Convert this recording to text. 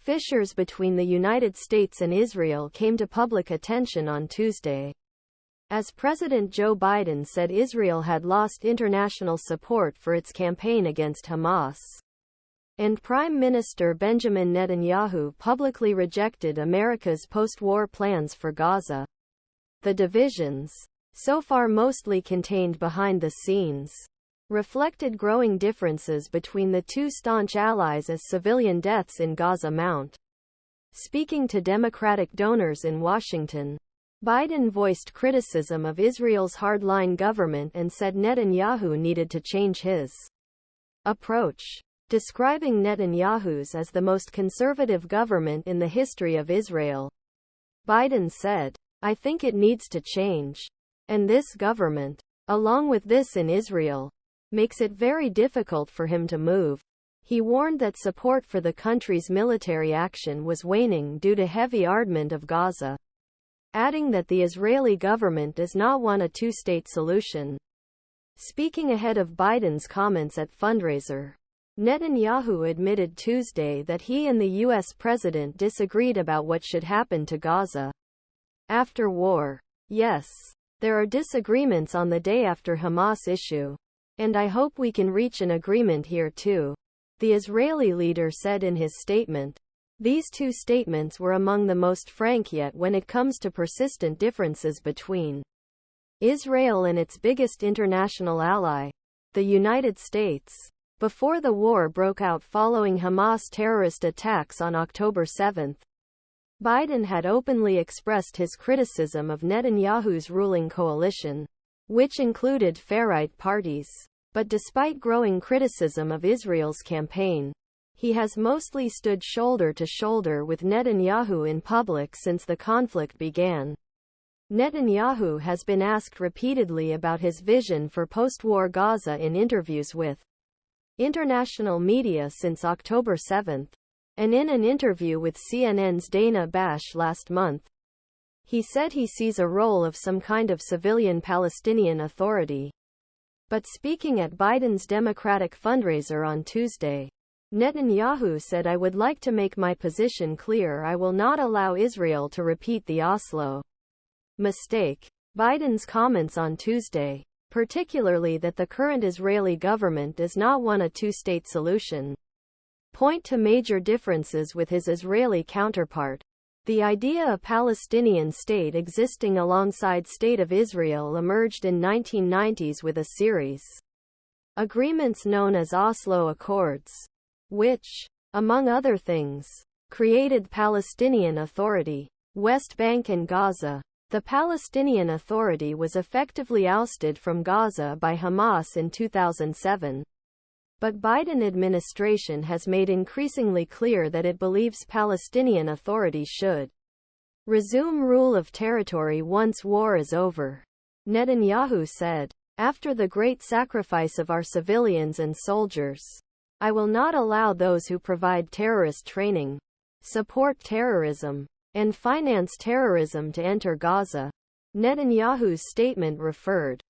Fissures between the United States and Israel came to public attention on Tuesday, as President Joe Biden said Israel had lost international support for its campaign against Hamas, and Prime Minister Benjamin Netanyahu publicly rejected America's post-war plans for Gaza. The divisions, so far mostly contained behind the scenes, reflected growing differences between the two staunch allies as civilian deaths in Gaza mount. Speaking to Democratic donors in Washington, Biden voiced criticism of Israel's hardline government and said Netanyahu needed to change his approach, describing Netanyahu's as the most conservative government in the history of Israel. Biden said, "I think it needs to change. And this government, along with this in Israel, makes it very difficult for him to move." He warned that support for the country's military action was waning due to heavy ardment of Gaza, adding that the Israeli government does not want a two-state solution. Speaking ahead of Biden's comments at fundraiser, Netanyahu admitted Tuesday that he and the U.S. president disagreed about what should happen to Gaza after war. "Yes, there are disagreements on the day after Hamas issue. And I hope we can reach an agreement here too," the Israeli leader said in his statement. These two statements were among the most frank yet when it comes to persistent differences between Israel and its biggest international ally, the United States. Before the war broke out following Hamas terrorist attacks on October 7, Biden had openly expressed his criticism of Netanyahu's ruling coalition, which included far-right parties. But despite growing criticism of Israel's campaign, he has mostly stood shoulder to shoulder with Netanyahu in public since the conflict began. Netanyahu has been asked repeatedly about his vision for post-war Gaza in interviews with international media since October 7, and in an interview with CNN's Dana Bash last month, he said he sees a role of some kind of civilian Palestinian Authority. But speaking at Biden's Democratic fundraiser on Tuesday, Netanyahu said, "I would like to make my position clear. I will not allow Israel to repeat the Oslo mistake." Biden's comments on Tuesday, particularly that the current Israeli government does not want a two-state solution, point to major differences with his Israeli counterpart. The idea of a Palestinian state existing alongside State of Israel emerged in 1990s with a series agreements known as Oslo Accords, which, among other things, created Palestinian Authority, West Bank and Gaza. The Palestinian Authority was effectively ousted from Gaza by Hamas in 2007. But Biden administration has made increasingly clear that it believes Palestinian Authority should resume rule of territory once war is over. Netanyahu said, "After the great sacrifice of our civilians and soldiers, I will not allow those who provide terrorist training, support terrorism, and finance terrorism to enter Gaza." Netanyahu's statement referred